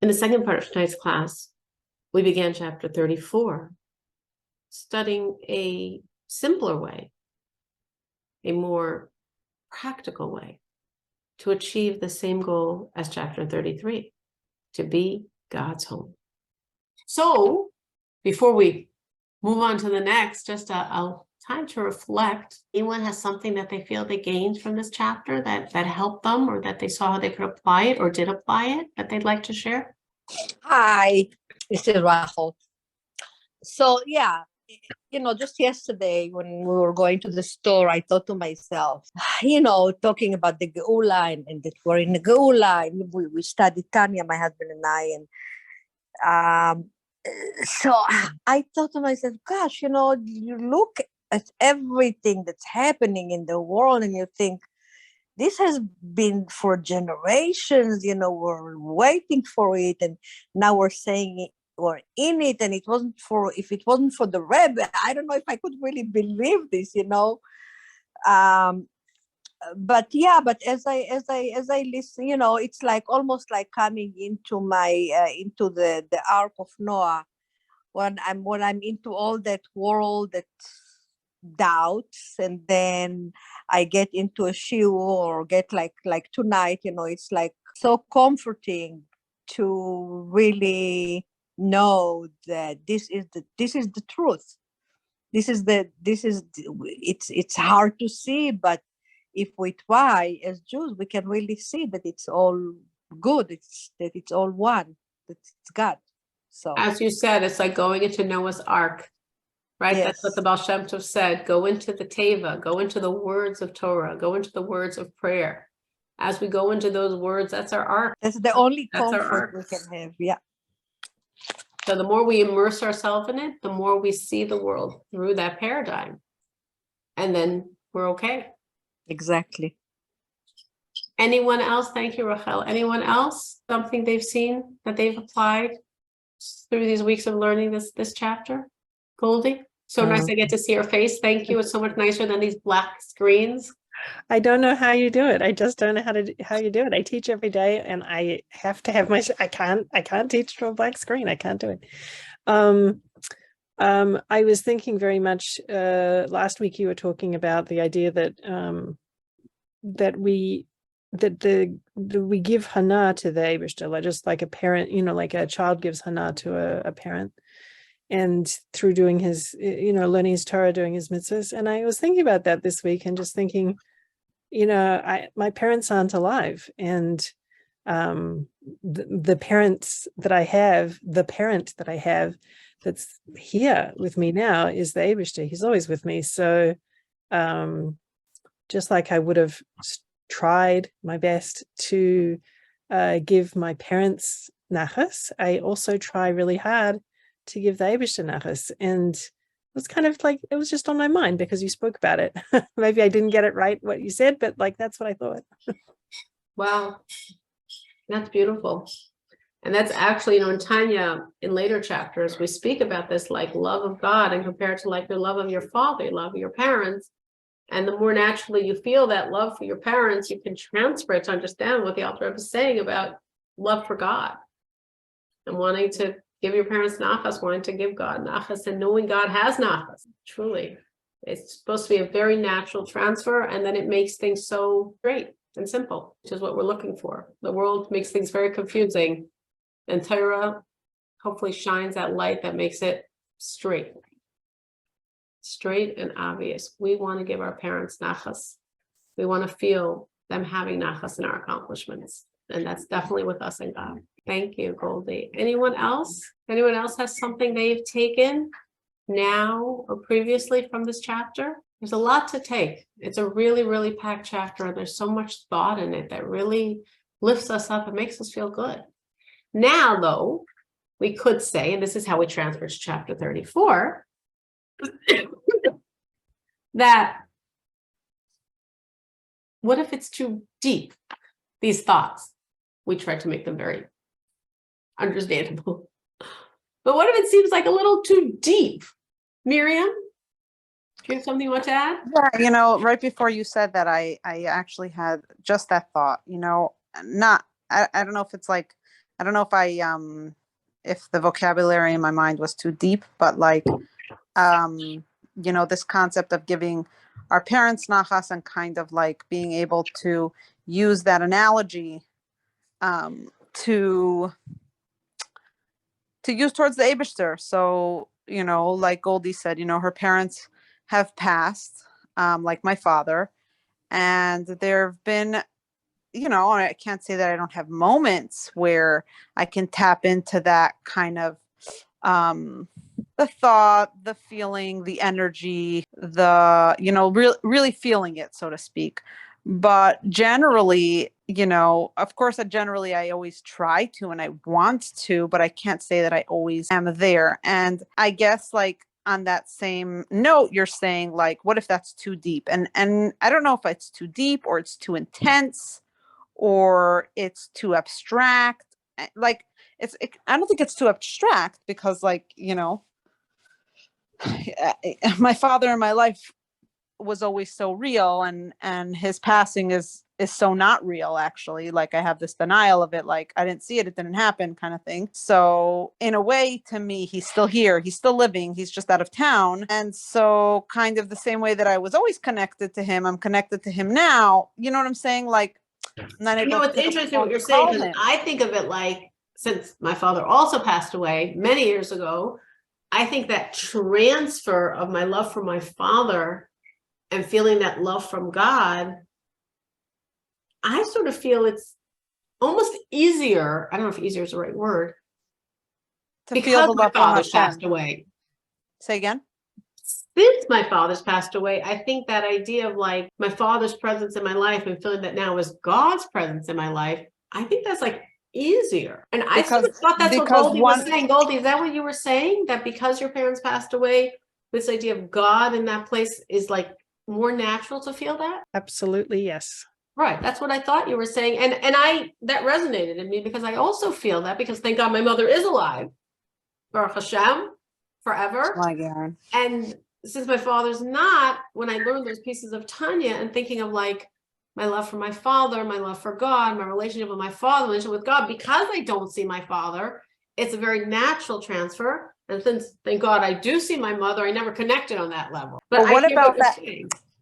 In the second part of tonight's class, we began chapter 34, studying a simpler way, a more practical way to achieve the same goal as chapter 33, to be God's home. So before we move on to the next, just a time to reflect. Anyone has something that they feel they gained from this chapter that helped them, or that they saw how they could apply it or did apply it, that they'd like to share? Hi, this is Rachel. So yeah, just yesterday when we were going to the store, I thought to myself, talking about the Geula and that we're in the Geula, and we studied Tanya, my husband and I, and so I thought to myself, gosh, you look at everything that's happening in the world and you think, this has been for generations, we're waiting for it, and now we're saying we're in it, and if it wasn't for the Rebbe, I don't know if I could really believe this, but as I listen, it's like almost like coming into my into the Ark of Noah, when I'm into all that world that doubts, and then I get into a shiur or get like tonight, it's like so comforting to really know that this is the truth. It's hard to see, but if we try as Jews, we can really see that it's all good. It's all one. That it's God. So, as you said, it's like going into Noah's Ark, right? Yes. That's what the Baal Shem Tov said. Go into the Teva, go into the words of Torah, go into the words of prayer. As we go into those words, that's our ark. That's the only That's our comfort ark. we can have. Yeah. So the more we immerse ourselves in it, the more we see the world through that paradigm. And then we're okay. Exactly. Anyone else? Thank you, Rachel. Anyone else? Something they've seen that they've applied through these weeks of learning this chapter? Goldie? So nice I get to see your face. Thank you. It's so much nicer than these black screens. I don't know how you do it. I just don't know how you do it. I teach every day, and I have to have I can't teach to a black screen. I can't do it. I was thinking very much last week you were talking about the idea that we give hana to the Eibishter, just like a parent, like a child gives hana to a parent, and through doing his, learning his Torah, doing his mitzvahs. And I was thinking about that this week and just thinking, my parents aren't alive, and the parents that I have, the parent that I have that's here with me now is the Eibishter. He's always with me. So just like I would have tried my best to give my parents nachas, I also try really hard to give the Eibishter nachas. And it was kind of like, it was just on my mind because you spoke about it. Maybe I didn't get it right, what you said, but like, that's what I thought. Wow. That's beautiful. And that's actually, in Tanya, in later chapters, we speak about this like love of God and compared to like your love of your father, your love of your parents. And the more naturally you feel that love for your parents, you can transfer it to understand what the Alter Rebbe is saying about love for God and wanting to give your parents nachas, wanting to give God nachas, and knowing God has nachas. Truly, it's supposed to be a very natural transfer, and then it makes things so great and simple, which is what we're looking for. The world makes things very confusing, and Torah hopefully shines that light that makes it straight and obvious. We want to give our parents nachas. We want to feel them having nachas in our accomplishments, and that's definitely with us and God. Thank you, Goldie. Anyone else? Anyone else has something they've taken now or previously from this chapter? There's a lot to take. It's a really, really packed chapter, and there's so much thought in it that really lifts us up and makes us feel good. Now, though, we could say, and this is how we transfer to chapter 34, that what if it's too deep, these thoughts? We try to make them very understandable. But what if it seems like a little too deep? Miriam, do you have something you want to add? Yeah, right before you said that, I actually had just that thought, I don't know if it's like I don't know if the vocabulary in my mind was too deep, but like, this concept of giving our parents nachas and kind of like being able to use that analogy to use towards the Eibishter. So, like Goldie said, her parents have passed, like my father, and there have been, I can't say that I don't have moments where I can tap into that kind of the thought, the feeling, the energy, the really feeling it, so to speak. But generally, of course, generally I always try to and I want to, but I can't say that I always am there. And I guess like on that same note, you're saying like, what if that's too deep? And I don't know if it's too deep or it's too intense or it's too abstract. Like I don't think it's too abstract because like, my father in my life was always so real, and his passing is so not real, actually. Like I have this denial of it, like I didn't see it, it didn't happen kind of thing. So in a way, to me, he's still here, he's still living, he's just out of town. And so kind of the same way that I was always connected to him, I'm connected to him now. You know what I'm saying? Like, It's interesting what you're saying, because I think of it like, since my father also passed away many years ago, I think that transfer of my love for my father and feeling that love from God, I sort of feel it's almost easier. I don't know if easier is the right word. Because my father's passed away. Say again? Since my father's passed away, I think that idea of like my father's presence in my life and feeling that now is God's presence in my life, I think that's like easier. And I sort of thought that's what Goldie was saying. Goldie, is that what you were saying? That because your parents passed away, this idea of God in that place is like more natural to feel that? Absolutely, yes. Right. That's what I thought you were saying. And that resonated in me, because I also feel that, because thank God my mother is alive. Baruch Hashem, forever. My God. And since my father's not, when I learned those pieces of Tanya and thinking of like my love for my father, my love for God, my relationship with my father, relationship with God, because I don't see my father, it's a very natural transfer. And since, thank God, I do see my mother, I never connected on that level. But what about that?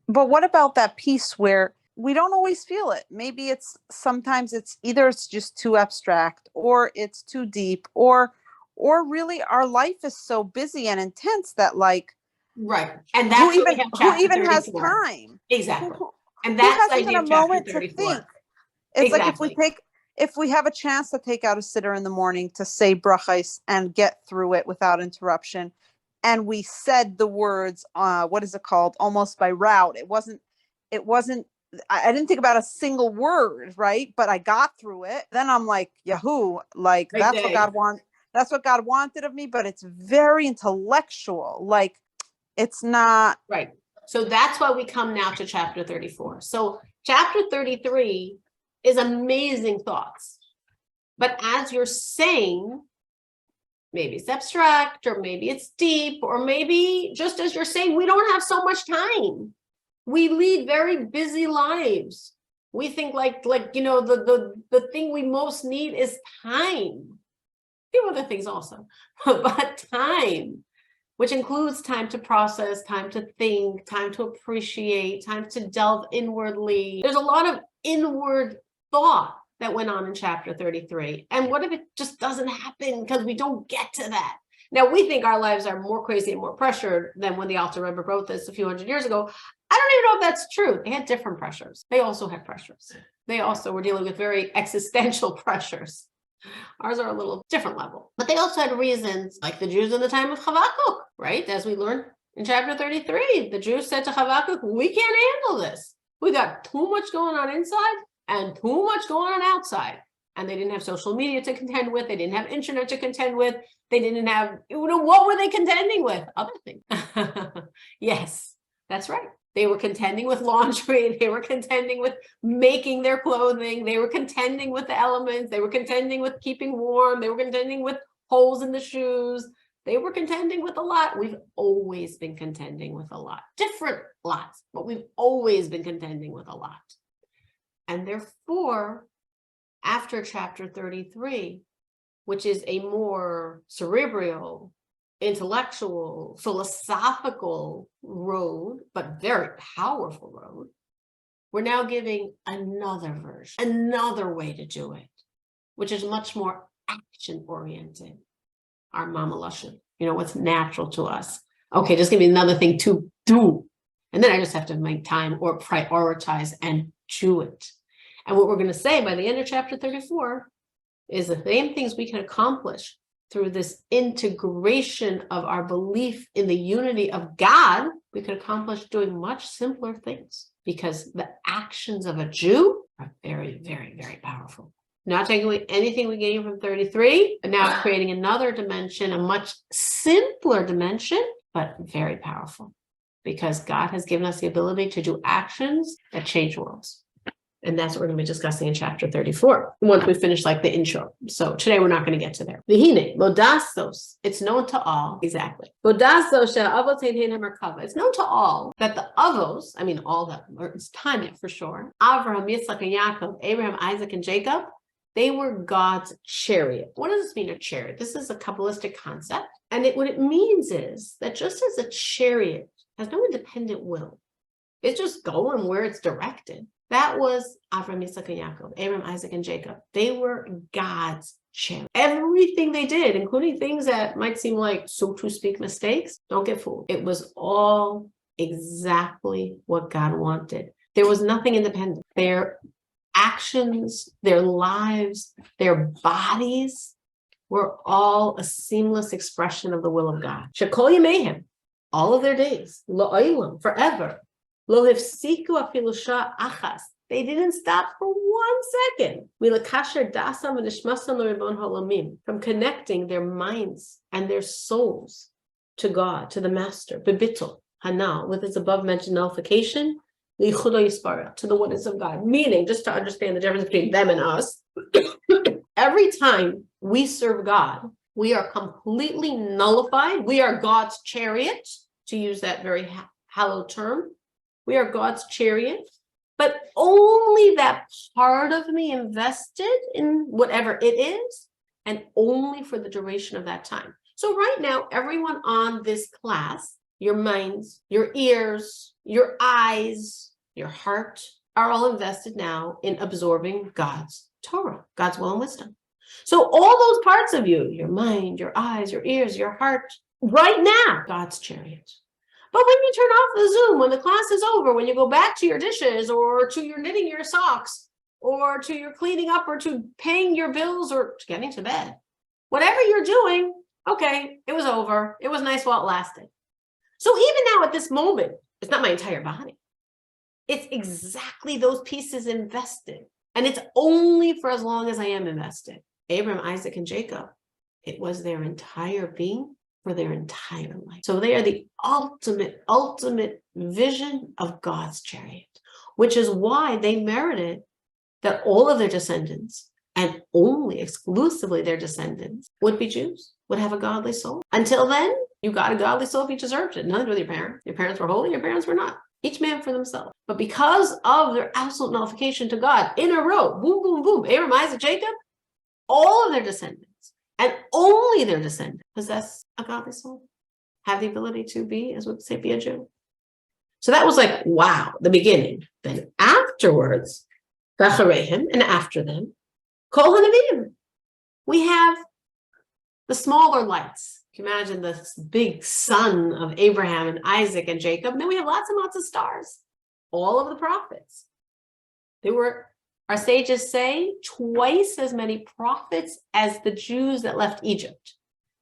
But what about that piece where we don't always feel it? Maybe sometimes it's either it's just too abstract, or it's too deep, or really our life is so busy and intense that like, right. And that's who even has time? Exactly. And that's who has even a moment to think? It's exactly. Like if we have a chance to take out a sitter in the morning to say brachos and get through it without interruption, and we said the words, what is it called? Almost by route. It wasn't, I didn't think about a single word, right? But I got through it. Then I'm like, Yahoo, like Great that's day. what God wants. That's what God wanted of me, but it's very intellectual. Like it's not. Right. So that's why we come now to chapter 34. So chapter 33 is amazing thoughts. But as you're saying, maybe it's abstract, or maybe it's deep, or maybe just as you're saying, we don't have so much time. We lead very busy lives. We think like the thing we most need is time. A few other things also, but time, which includes time to process, time to think, time to appreciate, time to delve inwardly. There's a lot of inward thought that went on in chapter 33. And what if it just doesn't happen because we don't get to that? Now, we think our lives are more crazy and more pressured than when the Alter Rebbe wrote this a few hundred years ago. I don't even know if that's true. They had different pressures. They also had pressures. They also were dealing with very existential pressures. Ours are a little different level. But they also had reasons, like the Jews in the time of Habakkuk, right? As we learned in chapter 33, the Jews said to Habakkuk, we can't handle this. We got too much going on inside and too much going on outside. And they didn't have social media to contend with. They didn't have internet to contend with. They didn't have, what were they contending with? Other things. Yes, that's right. They were contending with laundry. They were contending with making their clothing. They were contending with the elements. They were contending with keeping warm. They were contending with holes in the shoes. They were contending with a lot. We've always been contending with a lot. Different lots, but we've always been contending with a lot. And therefore, after chapter 33, which is a more cerebral, intellectual, philosophical road, but very powerful road, we're now giving another version, another way to do it, which is much more action-oriented. Our mama lashon, what's natural to us. Okay, just give me another thing to do. And then I just have to make time or prioritize and do it. And what we're going to say by the end of chapter 34 is the same things we can accomplish through this integration of our belief in the unity of God. We can accomplish doing much simpler things because the actions of a Jew are very, very, very powerful. Not taking away anything we gained from 33, but now creating another dimension, a much simpler dimension, but very powerful. Because God has given us the ability to do actions that change worlds. And that's what we're going to be discussing in chapter 34, once we finish like the intro. So today we're not going to get to there. V'hine, modastos, it's known to all, exactly. Modastos she'avot hein hamerkava. It's known to all that the avos, I mean all that, or it's Tanya for sure, Avraham, Yitzchak, and Yaakov, Abraham, Isaac, and Jacob, they were God's chariot. What does this mean, a chariot? This is a Kabbalistic concept. And what it means is that just as a chariot has no independent will, it's just going where it's directed. That was Avraham, Yitzchak, and Yaakov, Abraham, Isaac, and Jacob. They were God's chariot. Everything they did, including things that might seem like, so to speak, mistakes, don't get fooled. It was all exactly what God wanted. There was nothing independent. Their actions, their lives, their bodies were all a seamless expression of the will of God. Shekol Yamehem, all of their days, Lo'olam, forever. Lo hifsiku afilu shah achas. They didn't stop for 1 second. Milakasher dasam v'nishmasam l'ribon halamim, from connecting their minds and their souls to God, to the Master. Bebittul hanal, with its above mentioned nullification, lichudo yispara, to the oneness of God. Meaning, just to understand the difference between them and us, every time we serve God, we are completely nullified. We are God's chariot, to use that very hallowed term. We are God's chariot, but only that part of me invested in whatever it is, and only for the duration of that time. So right now, everyone on this class, your minds, your ears, your eyes, your heart, are all invested now in absorbing God's Torah, God's will and wisdom. So all those parts of you, your mind, your eyes, your ears, your heart, right now, God's chariot. But when you turn off the Zoom, when the class is over, when you go back to your dishes or to your knitting your socks or to your cleaning up or to paying your bills or to getting to bed, whatever you're doing, okay, it was over. It was nice while it lasted. So even now at this moment, it's not my entire body. It's exactly those pieces invested. And it's only for as long as I am invested. Abraham, Isaac, and Jacob, it was their entire being for their entire life. So they are the ultimate vision of God's chariot, which is why they merited that all of their descendants, and only exclusively their descendants, would be Jews, would have a godly soul. Until then, you got a godly soul if you deserved it. None with your parents. Your parents were holy, your parents were not. Each man for themselves. But because of their absolute nullification to God, in a row, boom, boom, boom, Abraham, Isaac, Jacob, all of their descendants, and only their descendants, possess a godly soul, have the ability to be, as we would say, be a Jew. So that was like, wow, the beginning. Then afterwards, V'acharehim, and after them, Kol HaNeviim. We have the smaller lights. You can imagine the big sun of Abraham and Isaac and Jacob. And then we have lots and lots of stars, all of the prophets. They were, our sages say, twice as many prophets as the Jews that left Egypt.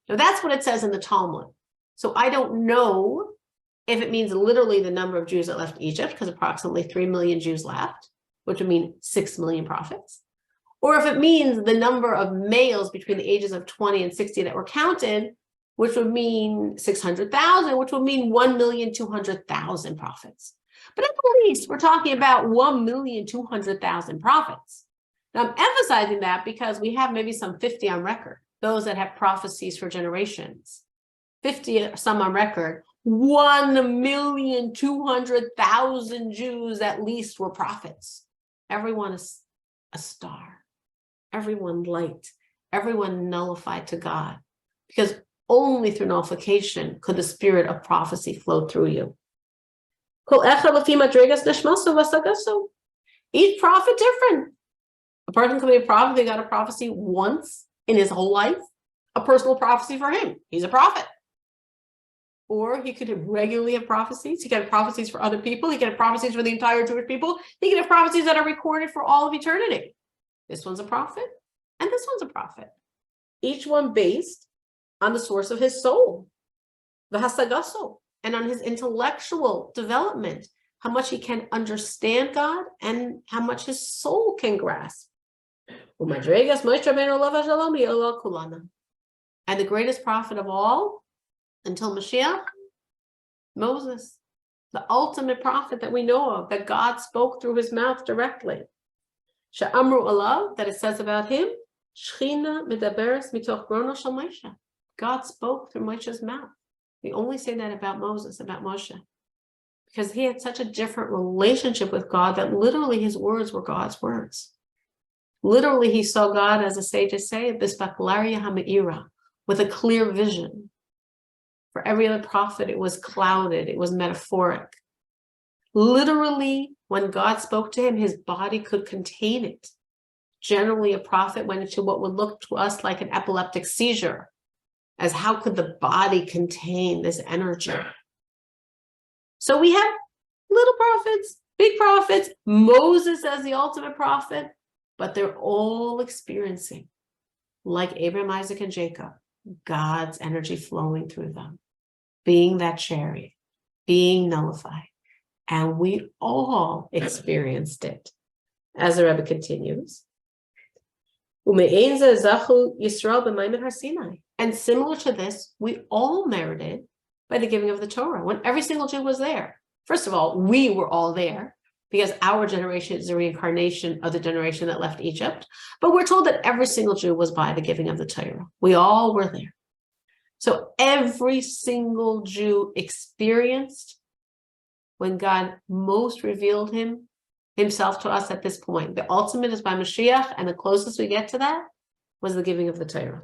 Now that's what it says in the Talmud. So I don't know if it means literally the number of Jews that left Egypt, because approximately 3 million Jews left, which would mean 6 million prophets. Or if it means the number of males between the ages of 20 and 60 that were counted, which would mean 600,000, which would mean 1,200,000 prophets. But at the least, we're talking about 1,200,000 prophets. Now, I'm emphasizing that because we have maybe some 50 on record, those that have prophecies for generations. 50 some on record, 1,200,000 Jews at least were prophets. Everyone is a star. Everyone light. everyone nullified to God, because only through nullification could the spirit of prophecy flow through you. Each prophet different. A person can be a prophet, they got a prophecy once in his whole life, a personal prophecy for him. He's a prophet. Or he could regularly have prophecies. He could have prophecies for other people. He could have prophecies for the entire Jewish people. He could have prophecies that are recorded for all of eternity. This one's a prophet, and this one's a prophet. Each one based on the source of his soul, the hasagaso, and on his intellectual development, how much he can understand God and how much his soul can grasp. And the greatest prophet of all, until Mashiach, Moses, the ultimate prophet that we know of, that God spoke through his mouth directly. She'amru alav, that it says about him, Shechina medaberes mitoch grono shel Moshe. God spoke through Moshe's mouth. We only say that about Moses, about Moshe, because he had such a different relationship with God that literally his words were God's words. Literally, he saw God, as the sages say, bisbaklaria ha'me'ira, with a clear vision. For every other prophet, it was clouded, it was metaphoric. Literally, when God spoke to him, his body could contain it. Generally, a prophet went into what would look to us like an epileptic seizure, as how could the body contain this energy? So we have little prophets, big prophets, Moses as the ultimate prophet, but they're all experiencing, like Abraham, Isaac, and Jacob, God's energy flowing through them, being that chariot, being nullified. And we all experienced it. As the Rebbe continues, and similar to this, we all merited by the giving of the Torah, when every single Jew was there. First of all, we were all there, because our generation is a reincarnation of the generation that left Egypt. But we're told that every single Jew was by the giving of the Torah. We all were there. So every single Jew experienced when God most revealed himself to us at this point. The ultimate is by Mashiach, and the closest we get to that was the giving of the Torah.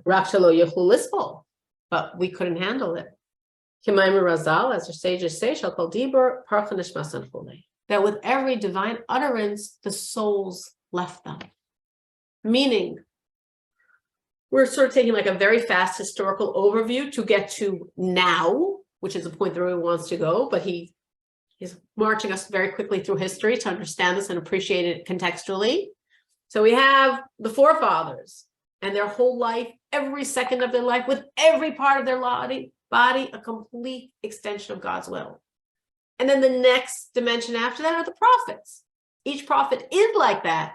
But we couldn't handle it. Razal, as the sages say, shall call Dibur, that with every divine utterance, the souls left them. Meaning, we're sort of taking like a very fast historical overview to get to now, which is the point that everyone wants to go, but he's marching us very quickly through history to understand this and appreciate it contextually. So we have the forefathers and their whole life, every second of their life, with every part of their body, a complete extension of God's will. And then the next dimension after that are the prophets. Each prophet is like that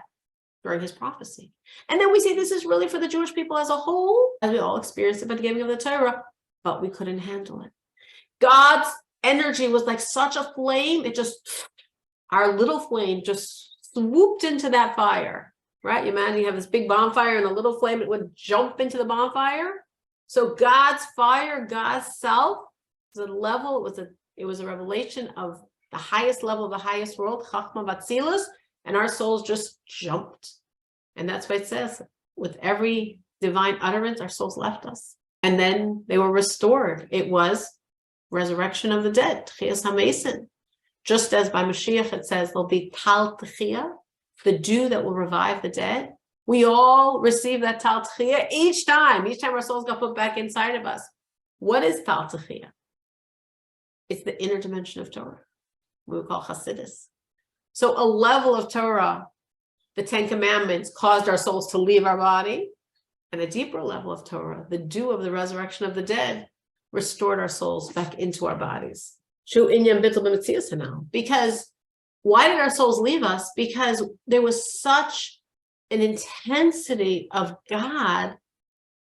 during his prophecy. And then we say this is really for the Jewish people as a whole, as we all experienced it by the giving of the Torah, but we couldn't handle it. God's energy was like such a flame, our little flame just swooped into that fire, right? You imagine you have this big bonfire and a little flame, it would jump into the bonfire. So God's fire, God's self, was a level, it was a revelation of the highest level of the highest world, Chachma Batzilus, and our souls just jumped. And that's why it says, with every divine utterance, our souls left us. And then they were restored. It was resurrection of the dead, Tchias HaMesim. Just as by Mashiach it says, there'll be Tal Tchia, the dew that will revive the dead. We all receive that Tal Tchia each time our souls got put back inside of us. What is Tal Tchia? It's the inner dimension of Torah, we would call Hasidus. So a level of Torah, the 10 Commandments, caused our souls to leave our body, and a deeper level of Torah, the dew of the resurrection of the dead, restored our souls back into our bodies. Because why did our souls leave us? Because there was such an intensity of God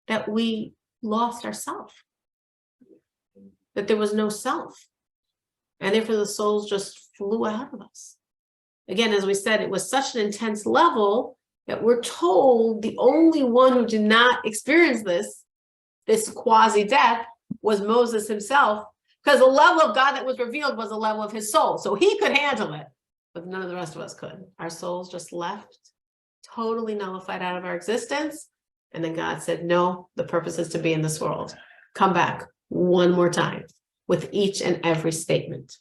that we lost ourself, that there was no self. And therefore the souls just flew out of us. Again, as we said, it was such an intense level that we're told the only one who did not experience this quasi-death, was Moses himself, because the level of God that was revealed was the level of his soul. So he could handle it, but none of the rest of us could. Our souls just left, totally nullified out of our existence. And then God said, no, the purpose is to be in this world. Come back one more time with each and every statement.